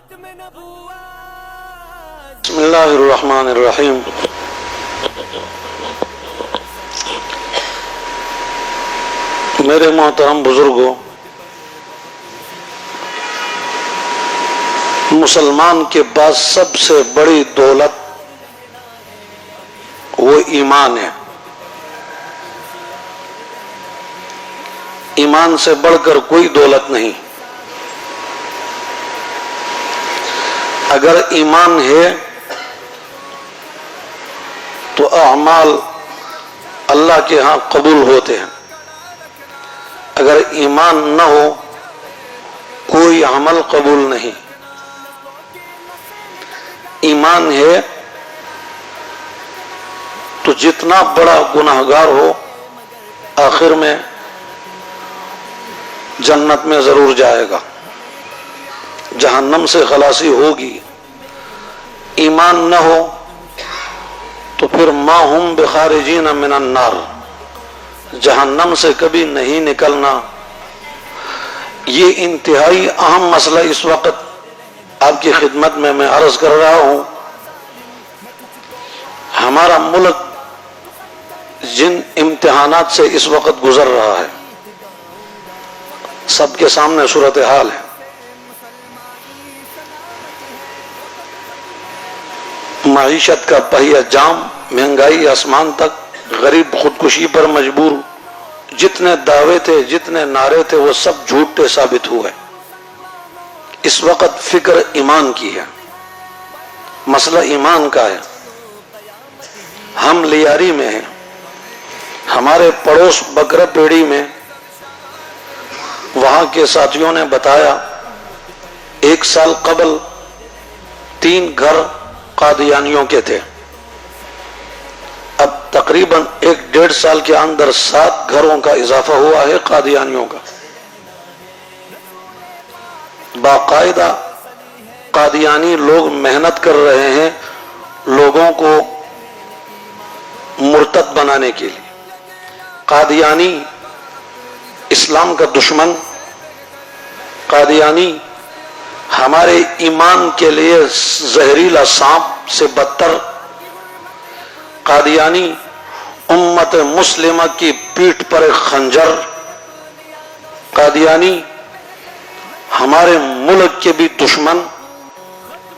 بسم اللہ الرحمن الرحیم۔ میرے محترم بزرگوں، مسلمان کے پاس سب سے بڑی دولت وہ ایمان ہے۔ ایمان سے بڑھ کر کوئی دولت نہیں۔ اگر ایمان ہے تو اعمال اللہ کے ہاں قبول ہوتے ہیں، اگر ایمان نہ ہو کوئی عمل قبول نہیں۔ ایمان ہے تو جتنا بڑا گناہگار ہو آخر میں جنت میں ضرور جائے گا، جہنم سے خلاصی ہوگی۔ ایمان نہ ہو تو پھر ما ہم بخارجین من النار، جہنم سے کبھی نہیں نکلنا۔ یہ انتہائی اہم مسئلہ اس وقت آپ کی خدمت میں عرض کر رہا ہوں۔ ہمارا ملک جن امتحانات سے اس وقت گزر رہا ہے سب کے سامنے صورتحال ہے۔ معیشت کا پہیہ جام، مہنگائی آسمان تک، غریب خودکشی پر مجبور، جتنے دعوے تھے جتنے نعرے تھے وہ سب جھوٹے ثابت ہوئے۔ اس وقت فکر ایمان کی ہے، مسئلہ ایمان کا ہے۔ ہم لیاری میں ہیں، ہمارے پڑوس بکرا پیڑی میں وہاں کے ساتھیوں نے بتایا 1 سال قبل 3 گھر قادیانیوں کے تھے، اب تقریباً 1-1.5 سال کے اندر 7 گھروں کا اضافہ ہوا ہے قادیانیوں کا۔ باقاعدہ قادیانی لوگ محنت کر رہے ہیں لوگوں کو مرتد بنانے کے لیے۔ قادیانی اسلام کا دشمن، قادیانی ہمارے ایمان کے لیے زہریلا سانپ سے بدتر، قادیانی امت مسلمہ کی پیٹھ پر ایک خنجر، قادیانی ہمارے ملک کے بھی دشمن،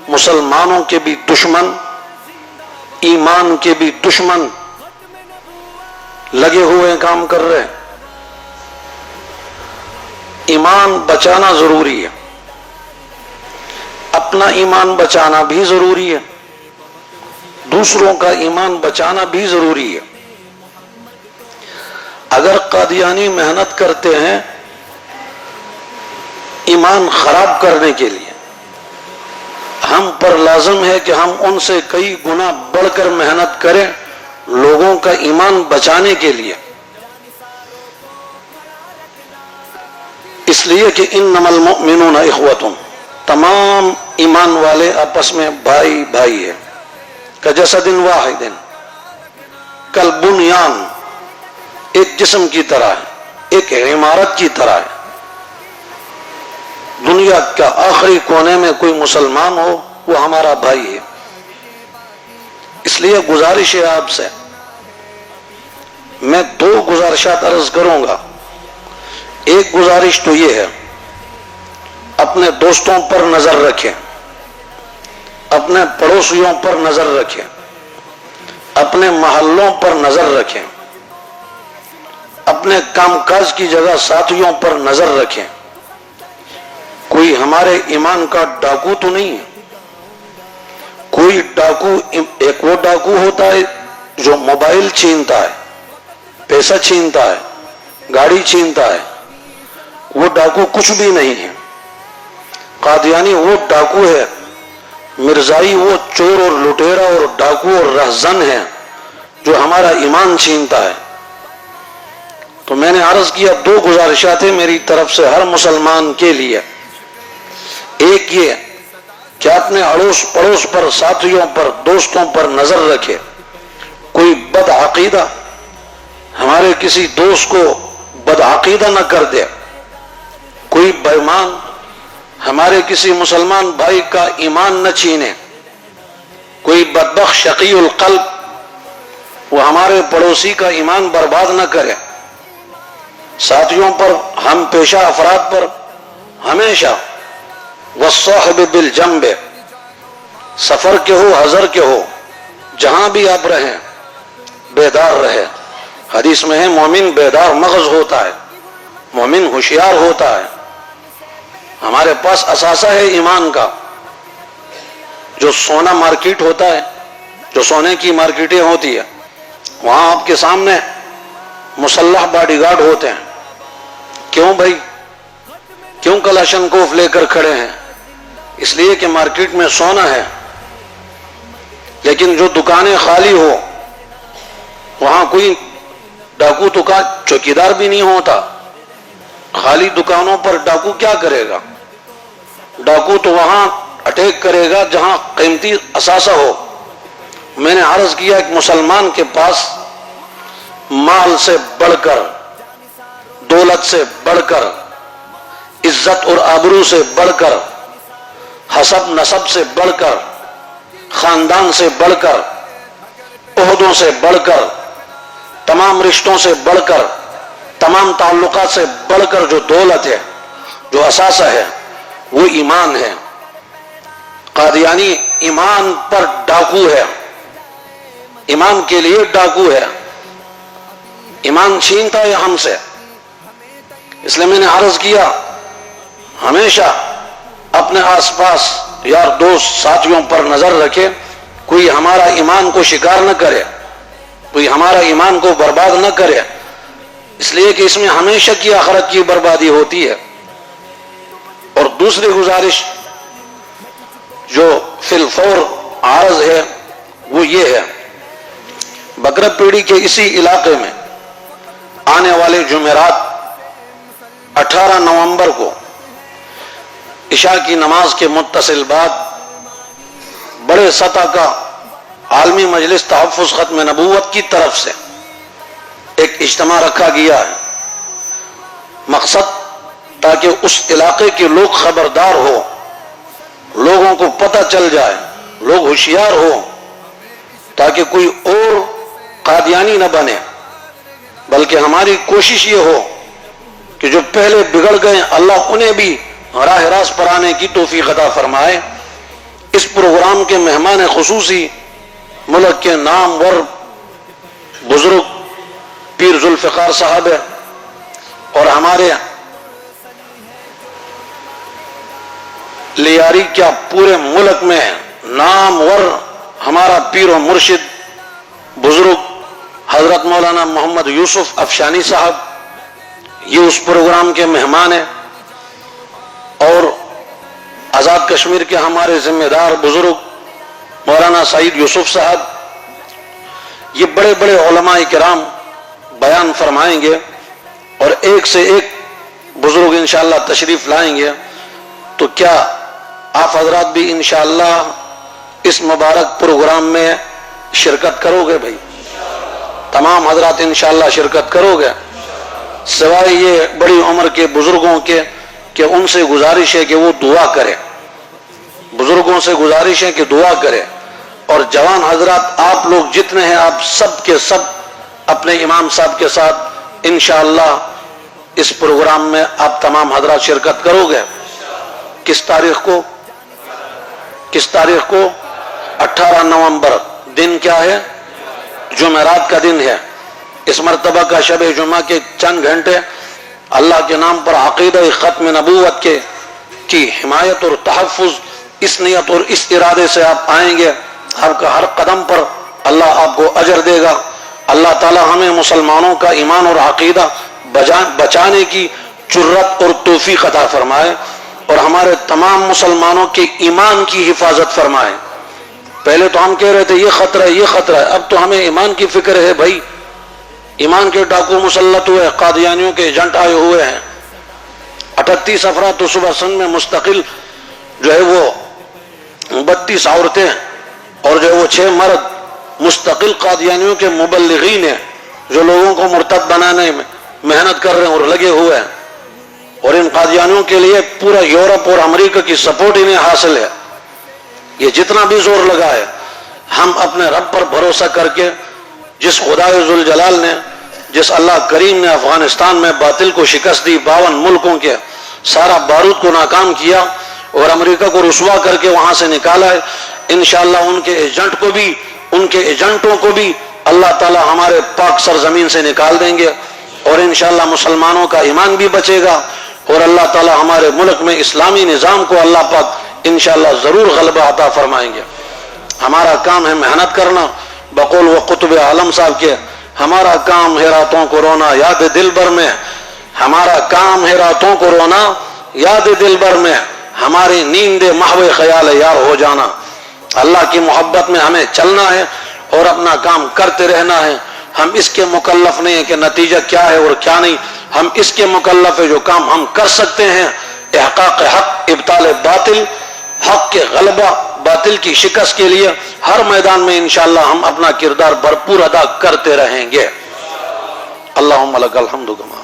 مسلمانوں کے بھی دشمن، ایمان کے بھی دشمن، لگے ہوئے کام کر رہے ہیں۔ ایمان بچانا ضروری ہے، اپنا ایمان بچانا بھی ضروری ہے، دوسروں کا ایمان بچانا بھی ضروری ہے۔ اگر قادیانی محنت کرتے ہیں ایمان خراب کرنے کے لیے، ہم پر لازم ہے کہ ہم ان سے کئی گنا بڑھ کر محنت کریں لوگوں کا ایمان بچانے کے لیے، اس لیے کہ انما المؤمنون اخوۃ، تمام ایمان والے آپس میں بھائی بھائی ہیں۔ کجسد واحد، کالبنیان، ایک جسم کی طرح ہے، ایک عمارت کی طرح ہے۔ دنیا کا آخری کونے میں کوئی مسلمان ہو وہ ہمارا بھائی ہے۔ اس لیے گزارش ہے آپ سے، میں 2 گزارشات عرض کروں گا۔ ایک گزارش تو یہ ہے، اپنے دوستوں پر نظر رکھیں، اپنے پڑوسیوں پر نظر رکھیں، اپنے محلوں پر نظر رکھیں، اپنے کام کاج کی جگہ ساتھیوں پر نظر رکھیں۔ کوئی ہمارے ایمان کا ڈاکو تو نہیں ہے۔ کوئی ڈاکو، ایک وہ ڈاکو ہوتا ہے جو موبائل چھینتا ہے، پیسہ چھینتا ہے، گاڑی چھینتا ہے، وہ ڈاکو کچھ بھی نہیں ہے۔ قادیانی وہ ڈاکو ہے، مرزائی وہ چور اور لٹیرا اور ڈاکو اور رہزن ہے جو ہمارا ایمان چھینتا ہے۔ تو میں نے عرض کیا 2 گزارشات ہیں میری طرف سے ہر مسلمان کے لیے۔ ایک یہ کہ اپنے اڑوس پڑوس پر، ساتھیوں پر، دوستوں پر نظر رکھے۔ کوئی بد عقیدہ ہمارے کسی دوست کو بد عقیدہ نہ کر دے، کوئی بےمان ہمارے کسی مسلمان بھائی کا ایمان نہ چھینے، کوئی بدبخت شقی القلب وہ ہمارے پڑوسی کا ایمان برباد نہ کرے۔ ساتھیوں پر، ہم پیشہ افراد پر ہمیشہ والصاحب بالجنب، سفر کے ہو حضر کے ہو، جہاں بھی آپ رہیں بیدار رہے۔ حدیث میں ہے مومن بیدار مغز ہوتا ہے، مومن ہوشیار ہوتا ہے۔ ہمارے پاس اثاثہ ہے ایمان کا۔ جو سونا مارکیٹ ہوتا ہے، جو سونے کی مارکیٹیں ہوتی ہے، وہاں آپ کے سامنے مسلح باڈی گارڈ ہوتے ہیں۔ کیوں بھائی؟ کیوں کلاشن کوف لے کر کھڑے ہیں؟ اس لیے کہ مارکیٹ میں سونا ہے۔ لیکن جو دکانیں خالی ہو، وہاں کوئی ڈاکو تو کا چوکیدار بھی نہیں ہوتا۔ خالی دکانوں پر ڈاکو کیا کرے گا؟ ڈاکو تو وہاں اٹیک کرے گا جہاں قیمتی اثاثہ ہو۔ میں نے عرض کیا ایک مسلمان کے پاس مال سے بڑھ کر، دولت سے بڑھ کر، عزت اور آبرو سے بڑھ کر، حسب نسب سے بڑھ کر، خاندان سے بڑھ کر، عہدوں سے بڑھ کر، تمام رشتوں سے بڑھ کر، تمام تعلقات سے بڑھ کر جو دولت ہے، جو اثاثہ ہے، وہ ایمان ہے۔ قادیانی ایمان پر ڈاکو ہے، ایمان کے لیے ڈاکو ہے، ایمان چھینتا ہے ہم سے۔ اس لیے میں نے عرض کیا ہمیشہ اپنے آس پاس یار دوست ساتھیوں پر نظر رکھے، کوئی ہمارا ایمان کو شکار نہ کرے، کوئی ہمارا ایمان کو برباد نہ کرے، اس لیے کہ اس میں ہمیشہ کی آخرت کی بربادی ہوتی ہے۔ اور دوسری گزارش جو فی الفور عارض ہے وہ یہ ہے، بکرا پیڑی کے اسی علاقے میں آنے والے جمعرات 18 نومبر کو عشاء کی نماز کے متصل بعد بڑے سطح کا عالمی مجلس تحفظ ختم نبوت کی طرف سے ایک اجتماع رکھا گیا ہے۔ مقصد تاکہ اس علاقے کے لوگ خبردار ہو، لوگوں کو پتہ چل جائے، لوگ ہوشیار ہو، تاکہ کوئی اور قادیانی نہ بنے، بلکہ ہماری کوشش یہ ہو کہ جو پہلے بگڑ گئے اللہ انہیں بھی راہ راست پر آنے کی توفیق عطا فرمائے۔ اس پروگرام کے مہمان خصوصی ملک کے نامور بزرگ پیر ذوالفقار صاحب اور ہمارے لیاری کیا پورے ملک میں نامور ہمارا پیر و مرشد بزرگ حضرت مولانا محمد یوسف افشانی صاحب، یہ اس پروگرام کے مہمان ہیں۔ اور آزاد کشمیر کے ہمارے ذمہ دار بزرگ مولانا سعید یوسف صاحب، یہ بڑے بڑے علماء کرام بیان فرمائیں گے، اور ایک سے ایک بزرگ انشاءاللہ تشریف لائیں گے۔ تو کیا آپ حضرات بھی انشاءاللہ اس مبارک پروگرام میں شرکت کرو گے؟ بھائی تمام حضرات انشاءاللہ شرکت کرو گے، سوائے یہ بڑی عمر کے بزرگوں کے کہ ان سے گزارش ہے کہ وہ دعا کرے، بزرگوں سے گزارش ہے کہ دعا کرے۔ اور جوان حضرات آپ لوگ جتنے ہیں، آپ سب کے سب اپنے امام صاحب کے ساتھ انشاءاللہ اس پروگرام میں آپ تمام حضرات شرکت کرو گے۔ کس تاریخ کو؟ کس تاریخ کو؟ 18 نومبر۔ دن کیا ہے؟ جمعرات کا دن ہے۔ اس مرتبہ کا شب جمعہ کے چند گھنٹے اللہ کے نام پر عقیدہ ختم نبوت کی حمایت اور تحفظ، اس نیت اور اس ارادے سے آپ آئیں گے، آپ کا ہر قدم پر اللہ آپ کو اجر دے گا۔ اللہ تعالی ہمیں مسلمانوں کا ایمان اور عقیدہ بچانے کی جرت اور توفیق عطا فرمائے، اور ہمارے تمام مسلمانوں کے ایمان کی حفاظت فرمائے۔ پہلے تو ہم کہہ رہے تھے یہ خطرہ ہے، یہ خطرہ ہے، اب تو ہمیں ایمان کی فکر ہے۔ بھائی ایمان کے ڈاکو مسلط ہوئے، قادیانیوں کے ایجنٹ آئے ہوئے ہیں۔ 38 افراد تو صبح سن میں مستقل جو ہے وہ 32 عورتیں اور جو ہے وہ 6 مرد مستقل قادیانیوں کے مبلغین ہیں، جو لوگوں کو مرتد بنانے میں محنت کر رہے ہیں اور لگے ہوئے ہیں۔ اور ان قادیانیوں کے لیے پورا یورپ اور امریکہ کی سپورٹ انہیں حاصل ہے. یہ جتنا بھی زور لگا ہے، ہم اپنے رب پر بھروسہ کر کے، جس خدائے ذوالجلال نے، جس اللہ کریم نے افغانستان میں باطل کو شکست دی، 52 ملکوں کے سارا بارود کو ناکام کیا اور امریکہ کو رسوا کر کے وہاں سے نکالا ہے، انشاءاللہ ان کے ایجنٹ کو بھی، ان کے ایجنٹوں کو بھی اللہ تعالی ہمارے پاک سرزمین سے نکال دیں گے، اور انشاءاللہ مسلمانوں کا ایمان بھی بچے گا، اور اللہ تعالی ہمارے ملک میں اسلامی نظام کو اللہ پاک انشاءاللہ ضرور غلبہ عطا فرمائیں گے. ہمارا کام ہے محنت کرنا، بقول و قطب عالم صاحب کے، ہمارا کام ہے راتوں کو رونا یاد دل بھر میں، ہمارا کام ہے راتوں کو رونا یاد دل بھر میں، ہماری نیند محو خیال یار ہو جانا. اللہ کی محبت میں ہمیں چلنا ہے اور اپنا کام کرتے رہنا ہے. ہم اس کے مکلف نہیں ہیں کہ نتیجہ کیا ہے اور کیا نہیں، ہم اس کے مکلف ہے جو کام ہم کر سکتے ہیں، احقاق حق، ابطال باطل، حق کے غلبہ، باطل کی شکست کے لیے ہر میدان میں انشاءاللہ ہم اپنا کردار بھرپور ادا کرتے رہیں گے. اللہم لک الحمد کما